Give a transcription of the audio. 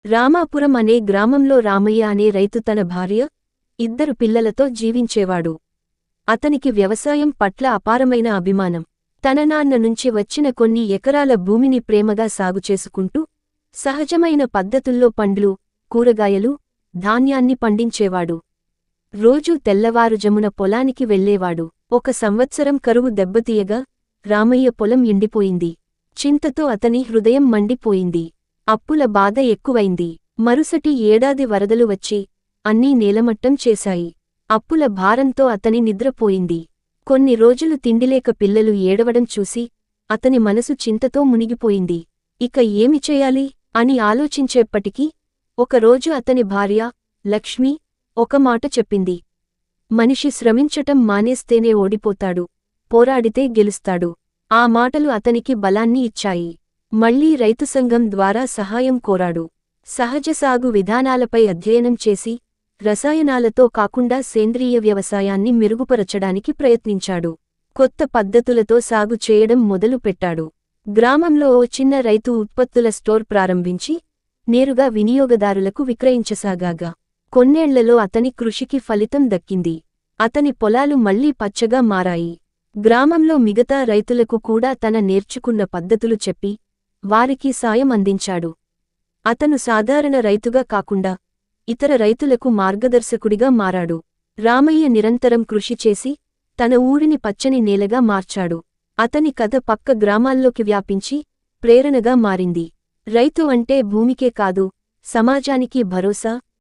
రామాపురం అనే గ్రామంలో రామయ్య అనే రైతు తన భార్య, 2 పిల్లలతో జీవించేవాడు. అతనికి వ్యవసాయం పట్ల అపారమైన అభిమానం. తన నాన్న నుంచి వచ్చిన కొన్ని ఎకరాల భూమిని ప్రేమగా సాగుచేసుకుంటూ, సహజమైన పద్ధతుల్లో పండ్లు, కూరగాయలు, ధాన్యాన్ని పండించేవాడు. రోజూ తెల్లవారుజమున పొలానికి వెళ్ళేవాడు. ఒక సంవత్సరం కరువు దెబ్బతీయగా, రామయ్య పొలం ఎండిపోయింది. చింతతో అతని హృదయం మండిపోయింది. అప్పుల బాధ ఎక్కువైంది. మరుసటి ఏడాది వరదలు వచ్చి, అన్నీ నేలమట్టం చేశాయి. అప్పుల భారంతో అతని నిద్రపోయింది. కొన్ని రోజులు తిండిలేక పిల్లలు ఏడవడం చూసి, అతని మనసు చింతతో మునిగిపోయింది. ఇక ఏమి చేయాలి అని ఆలోచించేప్పటికీ, ఒకరోజు అతని భార్య, లక్ష్మి, ఒక మాట చెప్పింది. మనిషి శ్రమించటం మానేస్తేనే ఓడిపోతాడు, పోరాడితే గెలుస్తాడు. ఆ మాటలు అతనికి బలాన్ని ఇచ్చాయి. మళ్లీ రైతు సంఘం ద్వారా సహాయం కోరాడు. సహజ సాగు విధానాలపై అధ్యయనం చేసి, రసాయనాలతో కాకుండా సేంద్రీయ వ్యవసాయాన్ని మెరుగుపరచడానికి ప్రయత్నించాడు. కొత్త పద్ధతులతో సాగు చేయడం మొదలుపెట్టాడు. గ్రామంలో ఓ చిన్న రైతు ఉత్పత్తుల స్టోర్ ప్రారంభించి, నేరుగా వినియోగదారులకు విక్రయించసాగాగా. కొన్నేళ్లలో అతని కృషికి ఫలితం దక్కింది. అతని పొలాలు మళ్లీ పచ్చగా మారాయి. గ్రామంలో మిగతా రైతులకు కూడా తన నేర్చుకున్న పద్ధతులు చెప్పి, వారికి సాయం అందించాడు. అతను సాధారణ రైతుగా కాకుండా, ఇతర రైతులకు మార్గదర్శకుడిగా మారాడు. రామయ్య నిరంతరం కృషి చేసి, తన ఊరిని పచ్చని నేలగా మార్చాడు. అతని కథ పక్క గ్రామాల్లోకి వ్యాపించి, ప్రేరణగా మారింది. రైతు అంటే భూమికే కాదు, సమాజానికి భరోసా,